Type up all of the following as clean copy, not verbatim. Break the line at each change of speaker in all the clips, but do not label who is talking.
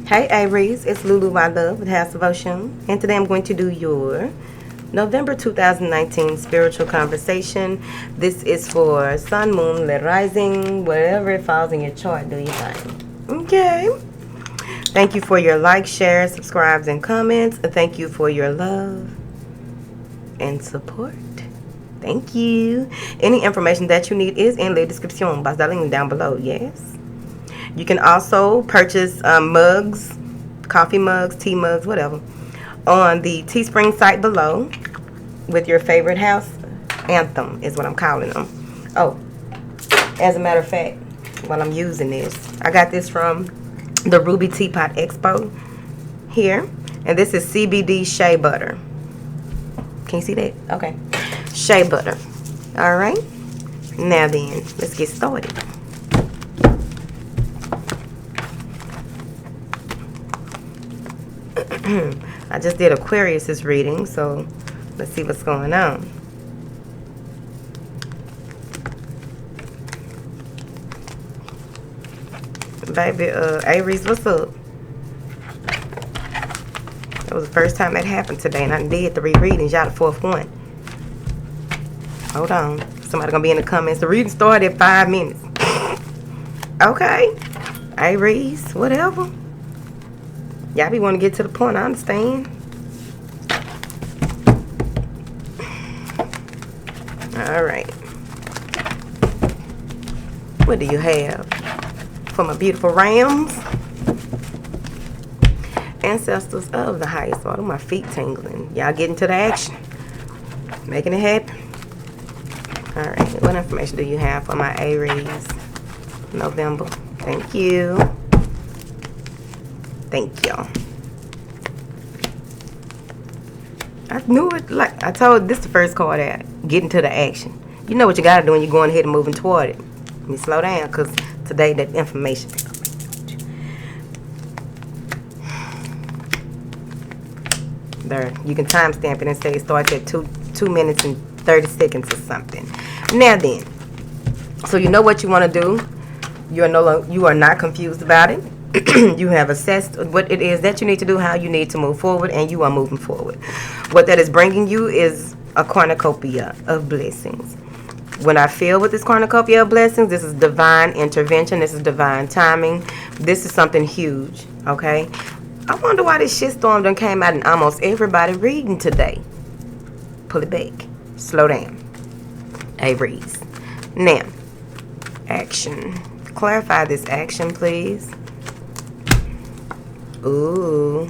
Hey Aries, it's Lulu My Love with House of Oshun, and today I'm going to do your November 2019 spiritual conversation. This is for Sun, Moon, Lit Rising, whatever it falls in your chart, do you think? Okay. Thank you for your likes, shares, subscribes, and comments. And thank you for your love and support. Thank you. Any information that you need is in the description box, that link down below. Yes. You can also purchase mugs, coffee mugs, tea mugs, whatever, on the Teespring site below with your favorite house anthem is what I'm calling them. Oh, as a matter of fact, while I'm using this, I got this from the Ruby Teapot Expo here, and this is CBD shea butter. Can you see that? Okay. Shea butter. All right. Now then, let's get started. I just did Aquarius's reading, so let's see what's going on. Baby, Aries, what's up? That was the first time that happened today, and I did 3 readings. Y'all the 4th one. Hold on. Somebody gonna be in the comments. The reading started at 5 minutes. Okay. Aries, whatever. Y'all be wanting to get to the point, I understand. Alright. What do you have for my beautiful rams? Ancestors of the highest order. My feet tingling. Y'all getting to the action. Making it happen. Alright, what information do you have for my Aries? November. Thank you. Thank y'all. I knew it. Like I told, this the first card out. Getting to the action. You know what you gotta do when you're going ahead and moving toward it. Let me slow down, because today that information. There, you can timestamp it and say it starts at 2 minutes and 30 seconds or something. Now then, so you know what you want to do. You are not confused about it. You have assessed what it is that you need to do, how you need to move forward, and you are moving forward. What that is bringing you is a cornucopia of blessings. When I feel with this cornucopia of blessings, this is divine intervention. This is divine timing. This is something huge, okay? I wonder why this shitstorm done came out in almost everybody reading today. Pull it back. Slow down. Aries. Now, action. Clarify this action, please. Ooh.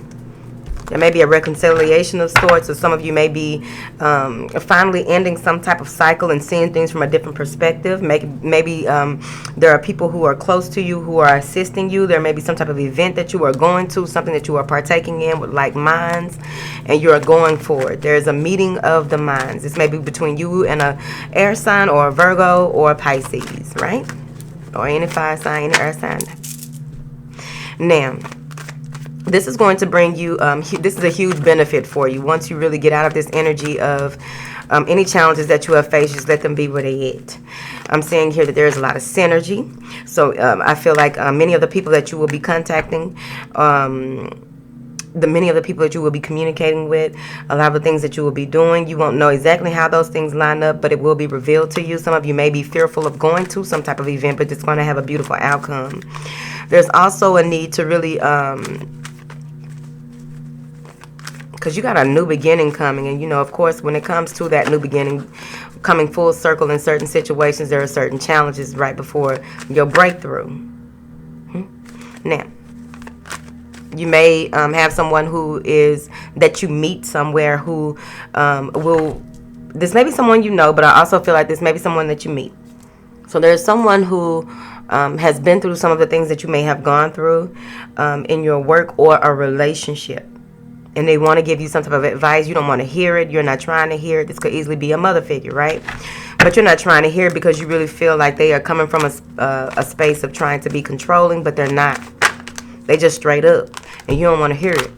There may be a reconciliation of sorts, or some of you may be finally ending some type of cycle and seeing things from a different perspective. Maybe there are people who are close to you who are assisting you. There may be some type of event that you are going to, something that you are partaking in with like minds, and you are going for it. There's a meeting of the minds. This may be between you and a air sign, or a Virgo, or a Pisces, right? Or any fire sign, any air sign. Now, this is going to bring you, this is a huge benefit for you. Once you really get out of this energy of any challenges that you have faced, just let them be where they at. I'm saying here that there is a lot of synergy. So I feel like many of the people that you will be contacting, many of the people that you will be communicating with, a lot of the things that you will be doing, you won't know exactly how those things line up, but it will be revealed to you. Some of you may be fearful of going to some type of event, but it's going to have a beautiful outcome. There's also a need to really, because you got a new beginning coming, and you know, of course, when it comes to that new beginning coming full circle in certain situations, there are certain challenges right before your breakthrough. Now, you may have someone who is, that you meet somewhere who this may be someone you know, but I also feel like this may be someone that you meet. So there's someone who has been through some of the things that you may have gone through in your work or a relationship. And they want to give you some type of advice. You don't want to hear it. You're not trying to hear it. This could easily be a mother figure, right? But you're not trying to hear it because you really feel like they are coming from a space of trying to be controlling, but they're not. They just straight up, and you don't want to hear it.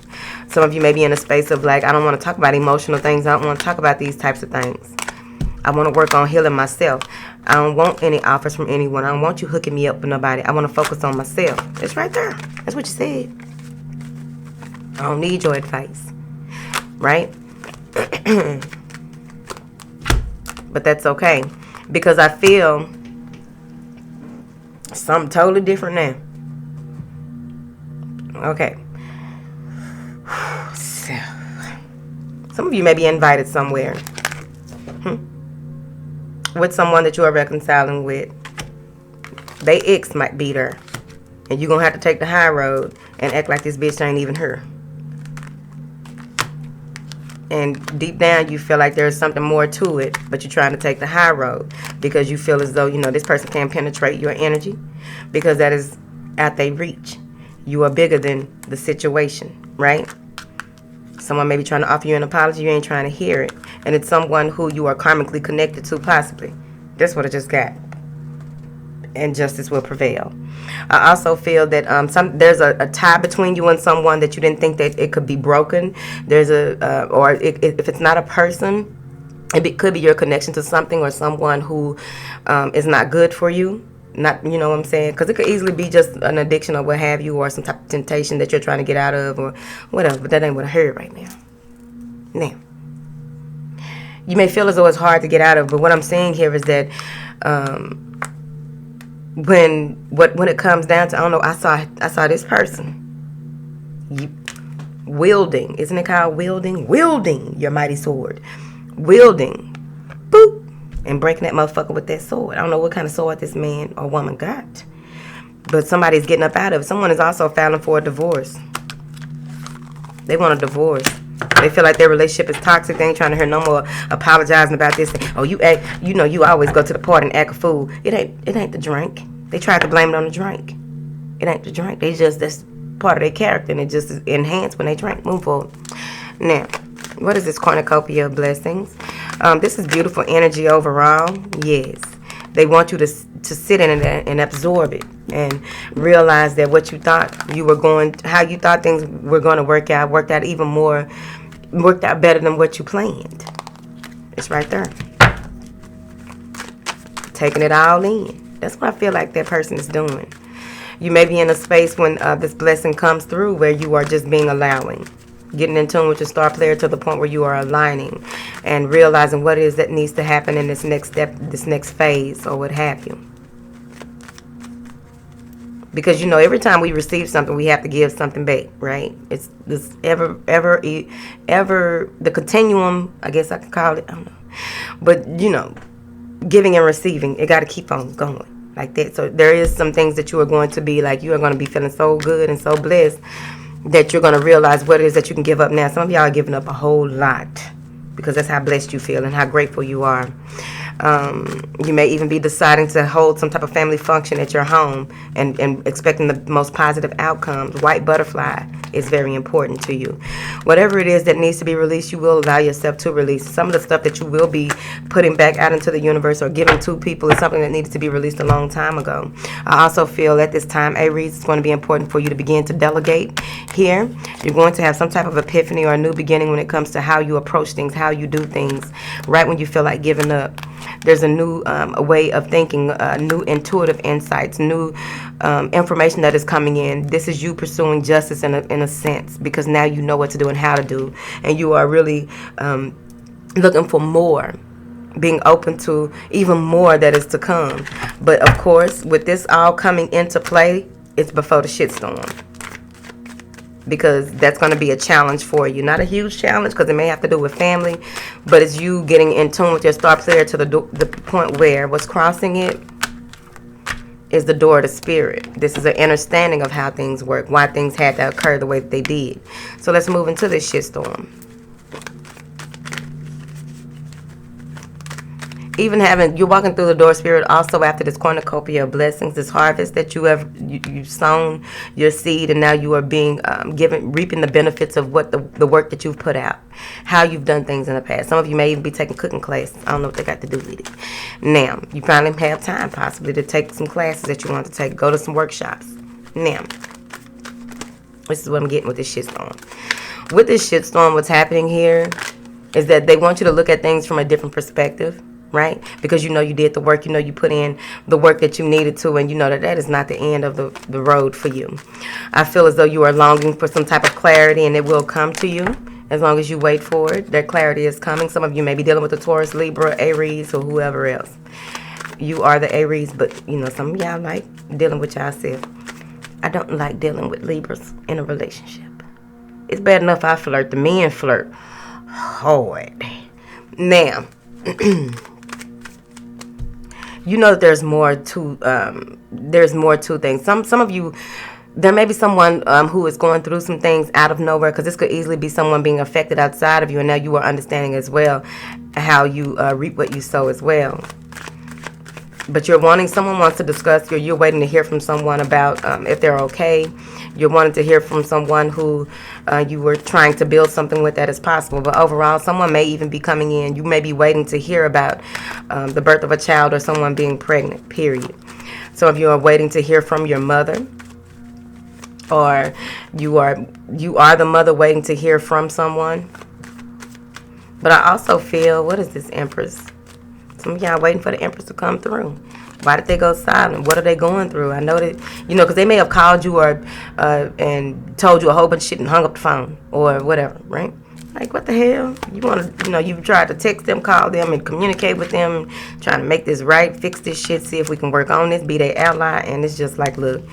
Some of you may be in a space of like, I don't want to talk about emotional things. I don't want to talk about these types of things. I want to work on healing myself. I don't want any offers from anyone. I don't want you hooking me up with nobody. I want to focus on myself. It's right there. That's what you said. I don't need your advice, right? But that's okay, because I feel something totally different now. Okay. So, some of you may be invited somewhere with someone that you are reconciling with. They ex might be there, and you're gonna have to take the high road and act like this bitch ain't even her. And deep down you feel like there's something more to it, but you're trying to take the high road because you feel as though, you know, this person can't penetrate your energy because that is at their reach. You are bigger than the situation, right? Someone may be trying to offer you an apology, you ain't trying to hear it. And it's someone who you are karmically connected to, possibly. That's what I just got. And justice will prevail. I also feel that there's a tie between you and someone that you didn't think that it could be broken. There's if it's not a person, it could be your connection to something or someone who is not good for you. Not, you know what I'm saying? Because it could easily be just an addiction or what have you, or some type of temptation that you're trying to get out of or whatever. But that ain't what I heard right now. Now, you may feel as though it's hard to get out of, but what I'm saying here is that when it comes down to, I don't know, I saw this person wielding, isn't it called wielding your mighty sword, wielding, boop, and breaking that motherfucker with that sword. I don't know what kind of sword this man or woman got, but somebody's getting up out of it. Someone is also filing for a divorce. They want a divorce. They feel like their relationship is toxic. They ain't trying to hear no more apologizing about this. Oh, you always go to the party and act a fool. It ain't the drink. They tried to blame it on the drink. It ain't the drink. That's part of their character, and it just is enhanced when they drink. Move forward. Now, what is this cornucopia of blessings? This is beautiful energy overall. Yes. They want you to sit in it and absorb it and realize that what you thought how you thought things were going to worked out better than what you planned. It's right there. Taking it all in. That's what I feel like that person is doing. You may be in a space when this blessing comes through where you are just being allowing. Getting in tune with your star player to the point where you are aligning and realizing what it is that needs to happen in this next step, this next phase, or what have you. Because, you know, every time we receive something, we have to give something back, right? It's this ever, the continuum, I guess I could call it, I don't know. But, you know, giving and receiving, it got to keep on going like that. So there is some things that you are going to be like, you are going to be feeling so good and so blessed that you're going to realize what it is that you can give up now. Some of y'all are giving up a whole lot because that's how blessed you feel and how grateful you are. You may even be deciding to hold some type of family function at your home and expecting the most positive outcomes. White butterfly is very important to you. Whatever it is that needs to be released, you will allow yourself to release. Some of the stuff that you will be putting back out into the universe or giving to people is something that needed to be released a long time ago. I also feel at this time, Aries, it's going to be important for you to begin to delegate here. You're going to have some type of epiphany or a new beginning when it comes to how you approach things, how you do things, right when you feel like giving up. There's a new way of thinking, new intuitive insights, new information that is coming in. This is you pursuing justice in a sense, because now you know what to do and how to do, and you are really looking for more, being open to even more that is to come. But of course, with this all coming into play, it's before the shitstorm, because that's going to be a challenge for you. Not a huge challenge because it may have to do with family, but it's you getting in tune with your star player to the point where what's crossing it is the door to spirit. This is an understanding of how things work, why things had to occur the way that they did. So let's move into this shitstorm. Even you're walking through the door, spirit, also after this cornucopia of blessings, this harvest that you've sown your seed, and now you are being reaping the benefits of what the work that you've put out, how you've done things in the past. Some of you may even be taking cooking classes. I don't know what they got to do with it. Now, you finally have time possibly to take some classes that you want to take, go to some workshops. Now, this is what I'm getting with this shitstorm. With this shitstorm, what's happening here is that they want you to look at things from a different perspective. right? Because you know you did the work, you know you put in the work that you needed to, and you know that that is not the end of the road for you. I feel as though you are longing for some type of clarity, and it will come to you as long as you wait for it. That clarity is coming. Some of you may be dealing with the Taurus, Libra, Aries, or whoever else. You are the Aries, but you know, some of y'all like dealing with yourself. I don't like dealing with Libras in a relationship. It's bad enough I flirt. The men flirt hard. Now, you know that there's more to things. Some of you, there may be someone who is going through some things out of nowhere, because this could easily be someone being affected outside of you, and now you are understanding as well how you reap what you sow as well. But someone wants to discuss, or you're waiting to hear from someone about if they're okay. You're wanting to hear from someone who you were trying to build something with that is possible. But overall, someone may even be coming in. You may be waiting to hear about the birth of a child or someone being pregnant, period. Some of you are waiting to hear from your mother, or you are the mother waiting to hear from someone. But I also feel, what is this, Empress? Some of y'all waiting for the Empress to come through. Why did they go silent? What are they going through? I know that, because they may have called you or and told you a whole bunch of shit and hung up the phone or whatever, right? Like, what the hell? You want to, you've tried to text them, call them, and communicate with them, trying to make this right, fix this shit, see if we can work on this, be their ally, and it's just like, look,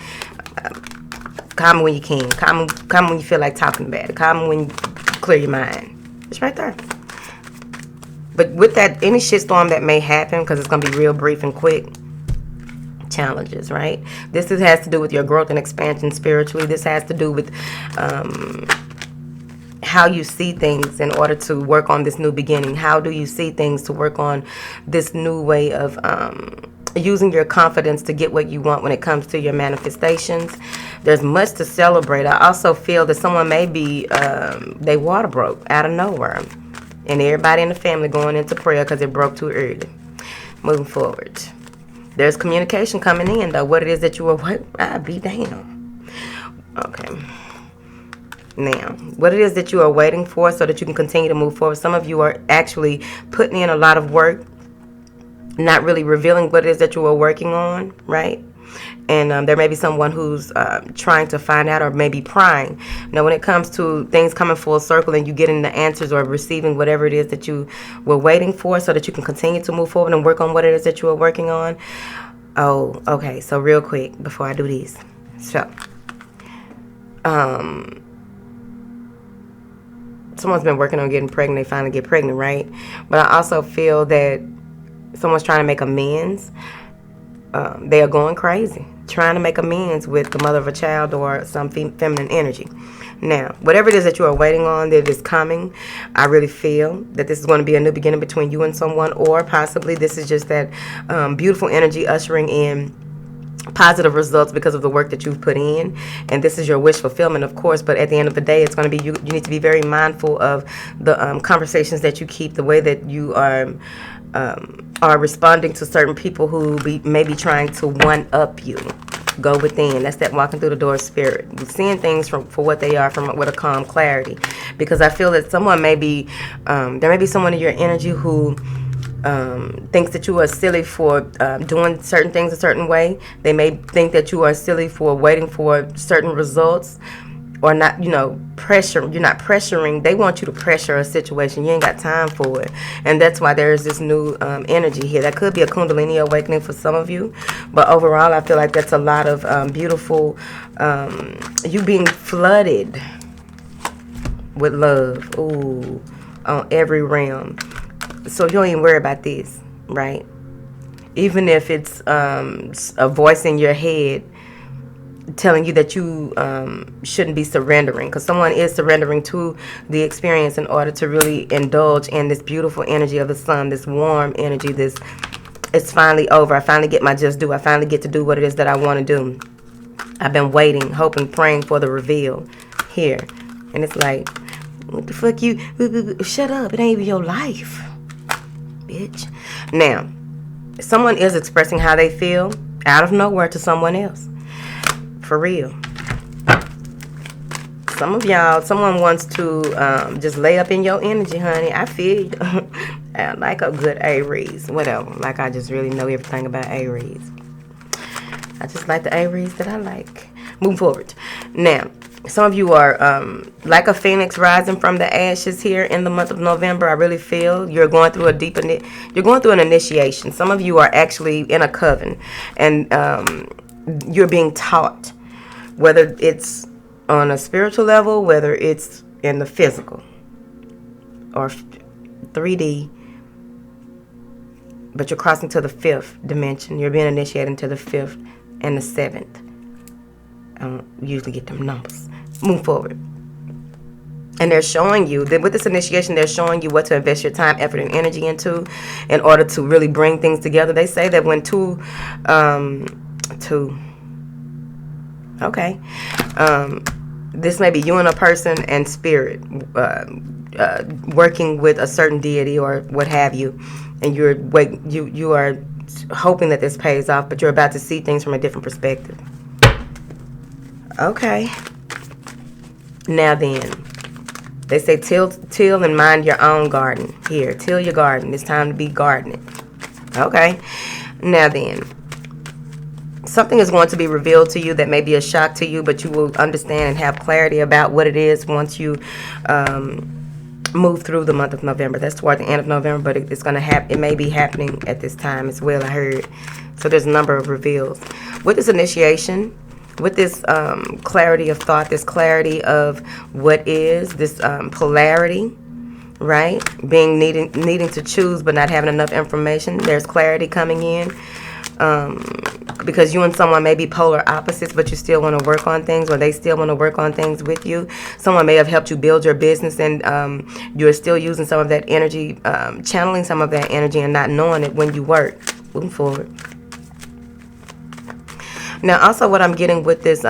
call me when you can. Call me when you feel like talking about it. Call me when you clear your mind. It's right there. But with that, any shitstorm that may happen, because it's going to be real brief and quick, challenges, right? This has to do with your growth and expansion spiritually. This has to do with how you see things in order to work on this new beginning. How do you see things to work on this new way of using your confidence to get what you want when it comes to your manifestations? There's much to celebrate. I also feel that someone may be, they water broke out of nowhere. And everybody in the family going into prayer because it broke too early. Moving forward. There's communication coming in, though. What it is that you were, I'll be damn. Okay. Now, what it is that you are waiting for so that you can continue to move forward. Some of you are actually putting in a lot of work, not really revealing what it is that you are working on, right? And there may be someone who's trying to find out, or maybe prying. Now, when it comes to things coming full circle and you getting the answers or receiving whatever it is that you were waiting for so that you can continue to move forward and work on what it is that you are working on. Oh, okay. So real quick before I do this. So, someone's been working on getting pregnant. They finally get pregnant, right? But I also feel that someone's trying to make amends. They are going crazy, trying to make amends with the mother of a child or some feminine energy. Now, whatever it is that you are waiting on that is coming, I really feel that this is going to be a new beginning between you and someone, or possibly this is just that beautiful energy ushering in positive results because of the work that you've put in, and this is your wish fulfillment, of course. But at the end of the day, it's going to be you need to be very mindful of the conversations that you keep, the way that you are responding to certain people who may be trying to one up you. Go within. That's that walking through the door spirit. Seeing things for what they are with a calm clarity. Because I feel that someone may be, there may be someone in your energy who thinks that you are silly for doing certain things a certain way. They may think that you are silly for waiting for certain results, or not, pressure. You're not pressuring. They want you to pressure a situation. You ain't got time for it. And that's why there's this new energy here. That could be a Kundalini awakening for some of you. But overall, I feel like that's a lot of beautiful, you being flooded with love. Ooh, on every realm. So you don't even worry about this, right? Even if it's a voice in your head telling you that you shouldn't be surrendering, because someone is surrendering to the experience in order to really indulge in this beautiful energy of the sun, this warm energy, this it's finally over. I finally get my just due. I finally get to do what it is that I want to do. I've been waiting, hoping, praying for the reveal here. And it's like, what the fuck you, shut up, it ain't even your life, bitch. Now, someone is expressing how they feel out of nowhere to someone else. For real. Some of y'all, someone wants to just lay up in your energy, honey. I feel you. like a good Aries, whatever. Like I just really know everything about Aries. I just like the Aries that I like. Moving forward. Now, some of you are like a phoenix rising from the ashes here in the month of November. I really feel you're going through you're going through an initiation. Some of you are actually in a coven, and you're being taught, whether it's on a spiritual level, whether it's in the physical or 3D, but you're crossing to the 5th dimension. You're being initiated into the 5th and the 7th. I don't usually get them numbers. Move forward. And they're showing you that with this initiation, they're showing you what to invest your time, effort, and energy into in order to really bring things together. They say that when this may be you and a person and spirit working with a certain deity or what have you, and you are hoping that this pays off, but you're about to see things from a different perspective. Okay. Now then, they say till and mind your own garden. Here, till your garden. It's time to be gardening. Okay. Now then, something is going to be revealed to you that may be a shock to you, but you will understand and have clarity about what it is once you move through the month of November. That's toward the end of November, but it's going to happen. It may be happening at this time as well, I heard. So there's a number of reveals. With this initiation, with this clarity of thought, this clarity of what is, this polarity, right? Needing to choose but not having enough information. There's clarity coming in. Because you and someone may be polar opposites, but you still want to work on things, or they still want to work on things with you. Someone may have helped you build your business, and you're still using some of that energy, channeling some of that energy and not knowing it when you work. Moving forward. Now, also what I'm getting with this,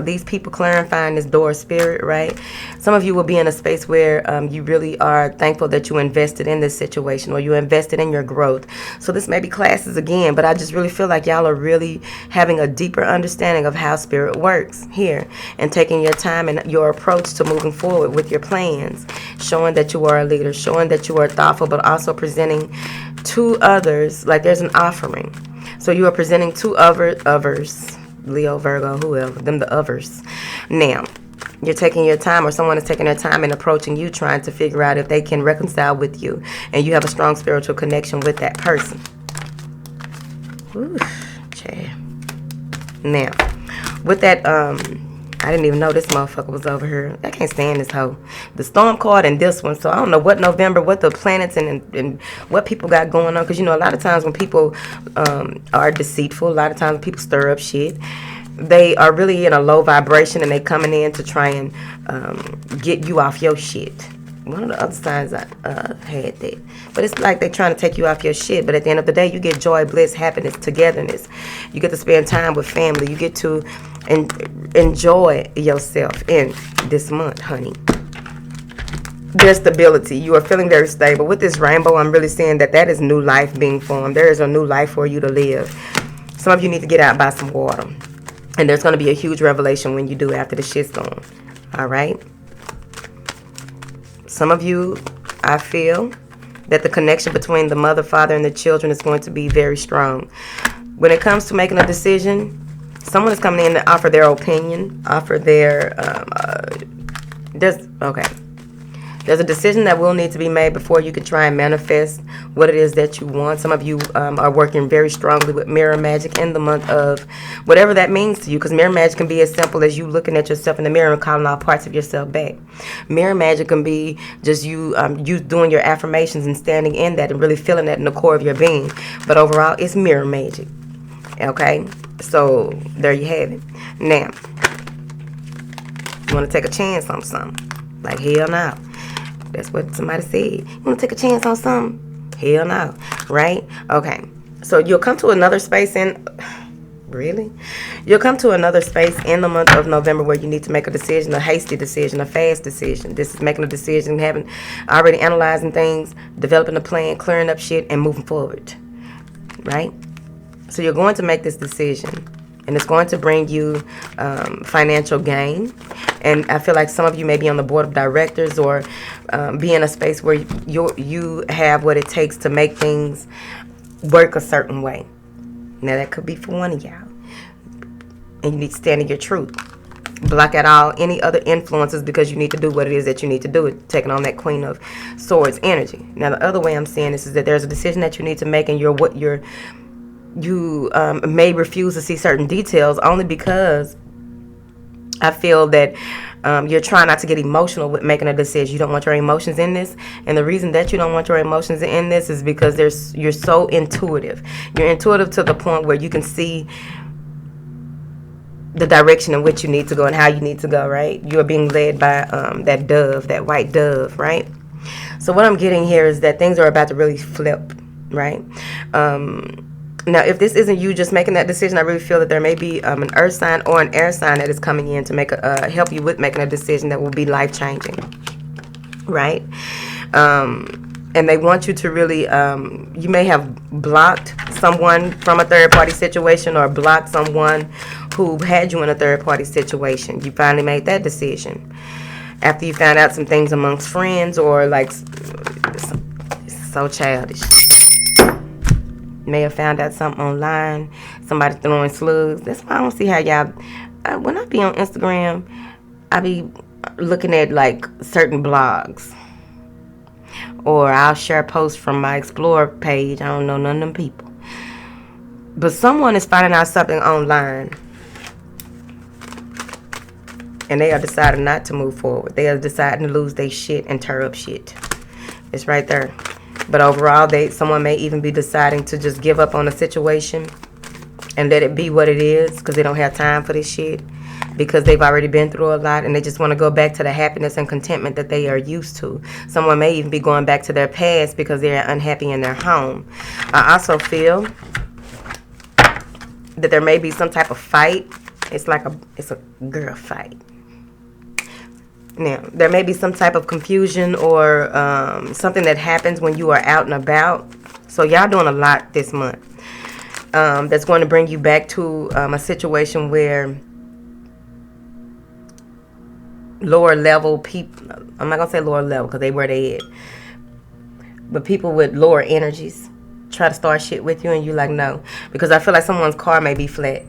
these people clarifying this door spirit, right? Some of you will be in a space where you really are thankful that you invested in this situation, or you invested in your growth. So this may be classes again, but I just really feel like y'all are really having a deeper understanding of how spirit works here, and taking your time and your approach to moving forward with your plans, showing that you are a leader, showing that you are thoughtful, but also presenting to others like there's an offering. So you are presenting to others, Leo, Virgo, whoever, them the others. Now, you're taking your time, or someone is taking their time and approaching you, trying to figure out if they can reconcile with you, and you have a strong spiritual connection with that person. Ooh, Chad. Now, with that, I didn't even know this motherfucker was over here. I can't stand this hoe. The storm card and this one. So I don't know what November, what the planets and what people got going on. Because, you know, a lot of times when people are deceitful, a lot of times when people stir up shit, they are really in a low vibration, and they coming in to try and get you off your shit. One of the other signs I had that. But it's like they're trying to take you off your shit. But at the end of the day, you get joy, bliss, happiness, togetherness. You get to spend time with family. You get to enjoy yourself in this month, honey. There's stability. You are feeling very stable. With this rainbow, I'm really seeing that is new life being formed. There is a new life for you to live. Some of you need to get out and buy some water. And there's going to be a huge revelation when you do after the shit's gone. All right? Some of you, I feel that the connection between the mother, father, and the children is going to be very strong. When it comes to making a decision, someone is coming in to offer their opinion, offer their, There's a decision that will need to be made before you can try and manifest what it is that you want. Some of you are working very strongly with mirror magic in the month of whatever that means to you, because mirror magic can be as simple as you looking at yourself in the mirror and calling all parts of yourself back. Mirror magic can be just you doing your affirmations and standing in that and really feeling that in the core of your being. But overall, it's mirror magic. Okay? So, there you have it. Now, you want to take a chance on something? Like, hell no. That's what somebody said. You want to take a chance on something? Hell no. Right? Okay. So you'll come to another space Really? You'll come to another space in the month of November where you need to make a decision, a hasty decision, a fast decision. This is making a decision, having already analyzing things, developing a plan, clearing up shit, and moving forward. Right? So you're going to make this decision. and it's going to bring you financial gain. And I feel like some of you may be on the board of directors, or be in a space where you have what it takes to make things work a certain way. Now that could be for one of y'all, and you need to stand in your truth. Block out all any other influences, because you need to do what it is that you need to do, taking on that Queen of Swords energy. Now the other way I'm seeing this is that there's a decision that you need to make, and you may refuse to see certain details, only because I feel that you're trying not to get emotional with making a decision. You don't want your emotions in this, and the reason that you don't want your emotions in this is because you're so intuitive. You're intuitive to the point where you can see the direction in which you need to go and how you need to go, right? You are being led by that dove, that white dove, right? So what I'm getting here is that things are about to really flip, right? Now, if this isn't you just making that decision, I really feel that there may be an earth sign or an air sign that is coming in to make help you with making a decision that will be life-changing, right? And they want you to really, you may have blocked someone from a third-party situation, or blocked someone who had you in a third-party situation. You finally made that decision after you found out some things amongst friends, or like, so childish. May have found out something online, somebody throwing slugs. That's why I don't see how y'all, when I be on Instagram, I be looking at like certain blogs, or I'll share posts from my Explore page. I don't know none of them people, but someone is finding out something online, and they are deciding not to move forward. They are deciding to lose their shit and tear up shit. It's right there. But overall, someone may even be deciding to just give up on the situation and let it be what it is, because they don't have time for this shit, because they've already been through a lot, and they just want to go back to the happiness and contentment that they are used to. Someone may even be going back to their past because they're unhappy in their home. I also feel that there may be some type of fight. It's a girl fight. Now, there may be some type of confusion, or something that happens when you are out and about. So y'all doing a lot this month. That's going to bring you back to a situation where lower level people, I'm not going to say lower level because they where they at, but people with lower energies try to start shit with you, and you like, no. Because I feel like someone's car may be flat.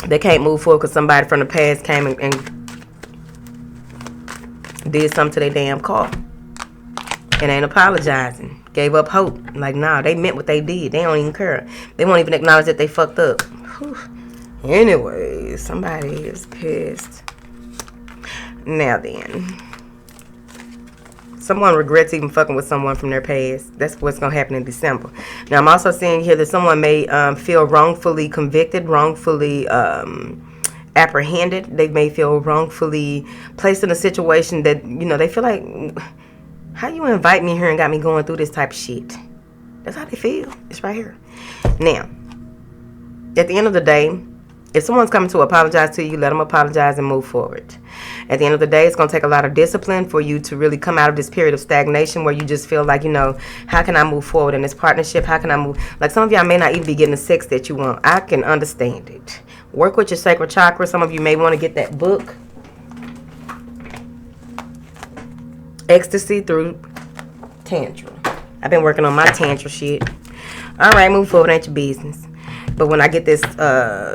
They can't move forward because somebody from the past came and did something to their damn car and ain't apologizing. Gave up hope. Like, nah, they meant what they did. They don't even care. They won't even acknowledge that they fucked up. Whew. Anyway, somebody is pissed. Now then, someone regrets even fucking with someone from their past. That's what's going to happen in December. Now, I'm also seeing here that someone may feel wrongfully convicted, wrongfully apprehended. They may feel wrongfully placed in a situation that, they feel like, how you invite me here and got me going through this type of shit? That's how they feel. It's right here. Now, at the end of the day, if someone's coming to apologize to you, let them apologize and move forward. At the end of the day, it's going to take a lot of discipline for you to really come out of this period of stagnation where you just feel like, how can I move forward in this partnership? How can I move? Like, some of y'all may not even be getting the sex that you want. I can understand it. Work with your sacral chakra. Some of you may want to get that book, Ecstasy Through Tantra. I've been working on my Tantra shit. All right, move forward. Ain't your business. But when I get this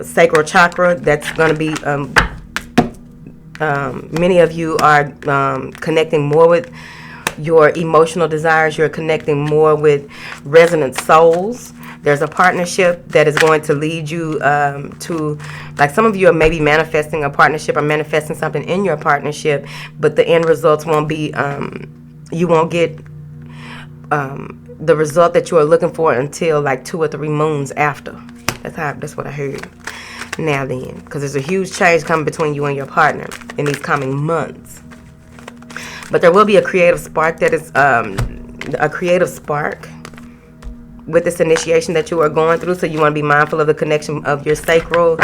sacral chakra, that's going to be, many of you are connecting more with your emotional desires. You're connecting more with resonant souls. There's a partnership that is going to lead you to, like, some of you are maybe manifesting a partnership or manifesting something in your partnership, but the end results won't be, you won't get the result that you are looking for until like 2 or 3 moons after. That's what I heard. Now then, because there's a huge change coming between you and your partner in these coming months. But there will be a creative spark that is a creative spark with this initiation that you are going through. So you want to be mindful of the connection of your sacral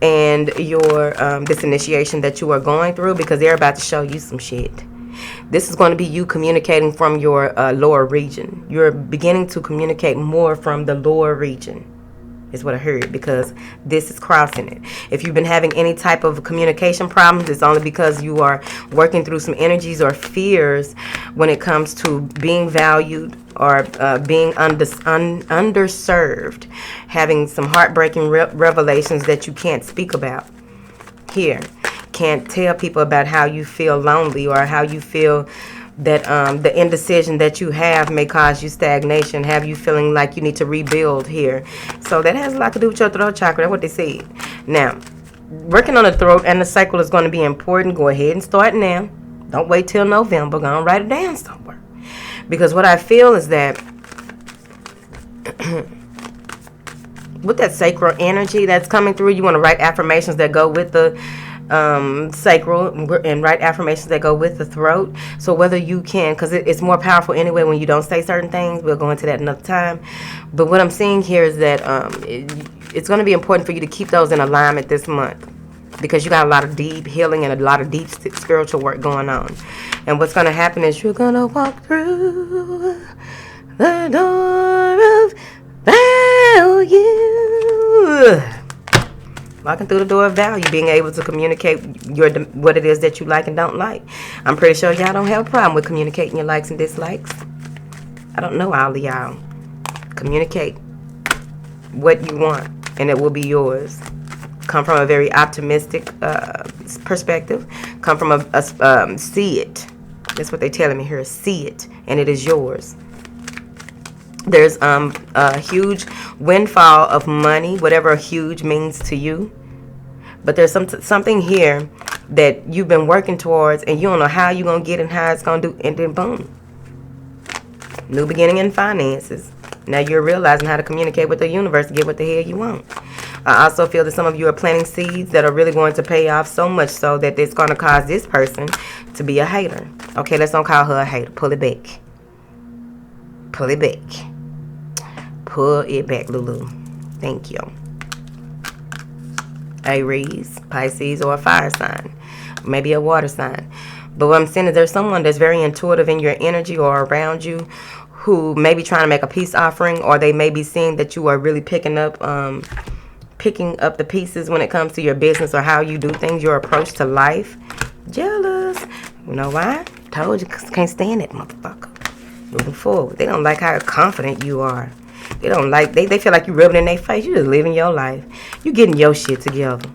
and your this initiation that you are going through, because they're about to show you some shit. This is going to be you communicating from your lower region. You're beginning to communicate more from the lower region. is what I heard, because this is crossing it. If you've been having any type of communication problems, it's only because you are working through some energies or fears when it comes to being valued or being underserved, having some heartbreaking revelations that you can't speak about here. Can't tell people about how you feel lonely, or how you feel that the indecision that you have may cause you stagnation, have you feeling like you need to rebuild here. So that has a lot to do with your throat chakra. That's what they said. Now, working on the throat and the sacral is going to be important. Go ahead and start now. Don't wait till November. Go and write it down somewhere. Because what I feel is that with that sacral energy that's coming through, you want to write affirmations that go with the sacral, and write affirmations that go with the throat. So whether you can, because it's more powerful anyway when you don't say certain things. We'll go into that another time. But what I'm seeing here is that it's going to be important for you to keep those in alignment this month, because you got a lot of deep healing and a lot of deep spiritual work going on. And what's going to happen is you're going to walk through the door of value. Walking through the door of value, being able to communicate what it is that you like and don't like. I'm pretty sure y'all don't have a problem with communicating your likes and dislikes. I don't know all of y'all. Communicate what you want, and it will be yours. Come from a very optimistic perspective. Come from a see it. That's what they're telling me here. See it, and it is yours. There's a huge windfall of money, whatever huge means to you. But there's something here that you've been working towards, and you don't know how you're going to get and how it's going to do, and then boom. New beginning in finances. Now you're realizing how to communicate with the universe to get what the hell you want. I also feel that some of you are planting seeds that are really going to pay off, so much so that it's going to cause this person to be a hater. Okay, let's don't call her a hater. Pull it back. Pull it back. Pull it back, Lulu. Thank you. Aries, Pisces, or a fire sign. Maybe a water sign. But what I'm saying is there's someone that's very intuitive in your energy or around you who may be trying to make a peace offering, or they may be seeing that you are really picking up the pieces when it comes to your business or how you do things, your approach to life. Jealous. You know why? Told you, can't stand that motherfucker. Moving forward. They don't like how confident you are. They don't like, they feel like you rubbing in their face. You just living your life. You getting your shit together.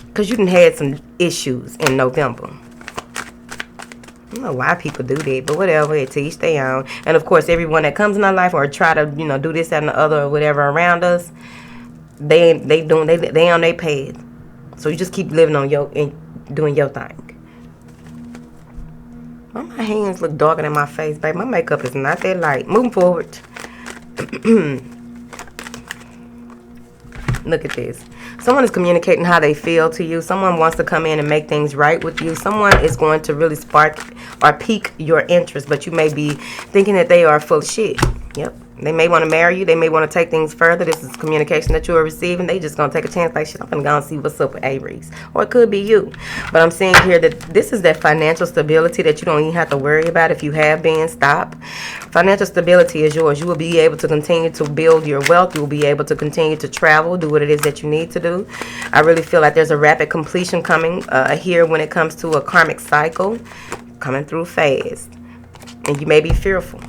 Because you done had some issues in November. I don't know why people do that, but whatever, it's to each their own. And of course, everyone that comes in our life or try to, do this, that, and the other or whatever around us, they on their path. So you just keep living on doing your thing. Well, my hands look darker than my face, babe. My makeup is not that light. Moving forward. Look at this. Someone is communicating how they feel to you. Someone wants to come in and make things right with you. Someone is going to really spark or pique your interest, but you may be thinking that they are full of shit. Yep. They may want to marry you. They may want to take things further. This is communication that you are receiving. They just going to take a chance like, shit, I'm going to go and see what's up with Aries. Or it could be you. But I'm seeing here that this is that financial stability that you don't even have to worry about. If you have been, stop. Financial stability is yours. You will be able to continue to build your wealth. You will be able to continue to travel, do what it is that you need to do. I really feel like there's a rapid completion coming here when it comes to a karmic cycle coming through fast. And you may be fearful.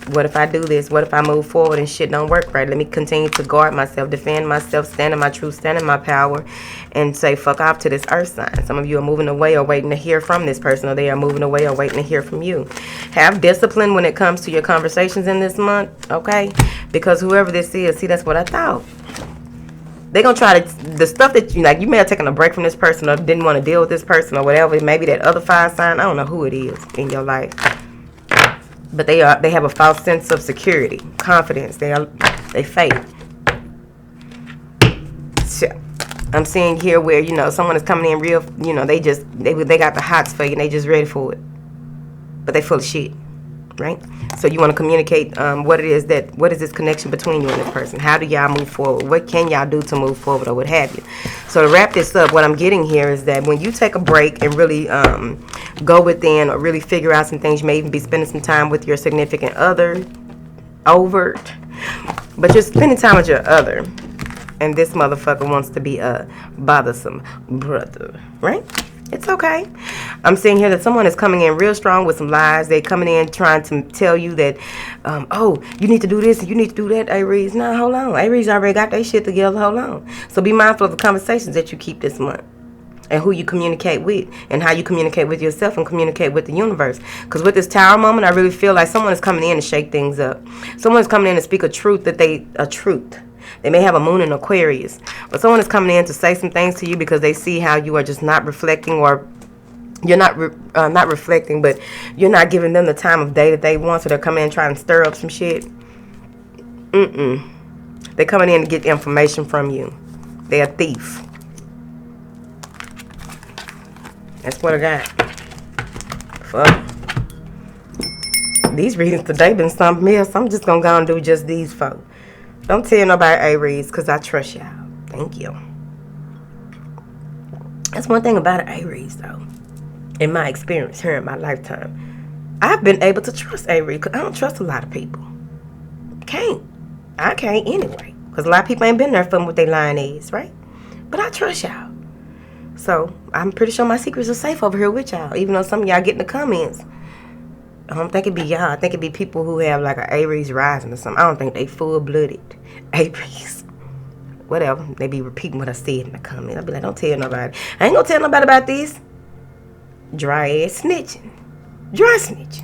What if I do this? What if I move forward and shit don't work right? Let me continue to guard myself, defend myself, stand in my truth, stand in my power, and say fuck off to this earth sign. Some of you are moving away or waiting to hear from this person, or they are moving away or waiting to hear from you. Have discipline when it comes to your conversations in this month, okay? Because whoever this is, see, that's what I thought. They're going to try to, the stuff that you may have taken a break from this person or didn't want to deal with this person or whatever. Maybe that other fire sign, I don't know who it is in your life. But they have a false sense of security, confidence. They fake. So, I'm seeing here where someone is coming in real. They got the hots for you and they just ready for it, but they full of shit, right? So you want to communicate what is this connection between you and this person? How do y'all move forward? What can y'all do to move forward or what have you? So to wrap this up, what I'm getting here is that when you take a break and really go within or really figure out some things, you may even be spending some time with your significant other, overt, But you're spending time with your other. And this motherfucker wants to be a bothersome brother, right? It's okay. I'm seeing here that someone is coming in real strong with some lies. They're coming in trying to tell you that, oh, you need to do this and you need to do that, Aries. No, hold on. Aries already got their shit together. Hold on. So be mindful of the conversations that you keep this month and who you communicate with and how you communicate with yourself and communicate with the universe. Because with this Tower moment, I really feel like someone is coming in to shake things up. Someone is coming in to speak a truth They may have a moon in Aquarius, but someone is coming in to say some things to you because they see how you are just not reflecting, or you're not not reflecting, but you're not giving them the time of day that they want. So they're coming in trying to stir up some shit. They're coming in to get information from you. They're a thief. That's what I got. Fuck. These readings today been something else. I'm just gonna go and do just these folks. Don't tell nobody, Aries, because I trust y'all. Thank you. That's one thing about an Aries, though. In my experience here in my lifetime, I've been able to trust Aries because I don't trust a lot of people. I can't anyway. Because a lot of people ain't been there for what they lying is, right? But I trust y'all. So I'm pretty sure my secrets are safe over here with y'all. Even though some of y'all get in the comments. I don't think it'd be y'all. I think it'd be people who have like an Aries rising or something. I don't think they full-blooded Aries. Whatever. They be repeating what I said in the comments. I'll be like, don't tell nobody. I ain't gonna tell nobody about this. Dry ass snitching. Dry snitching.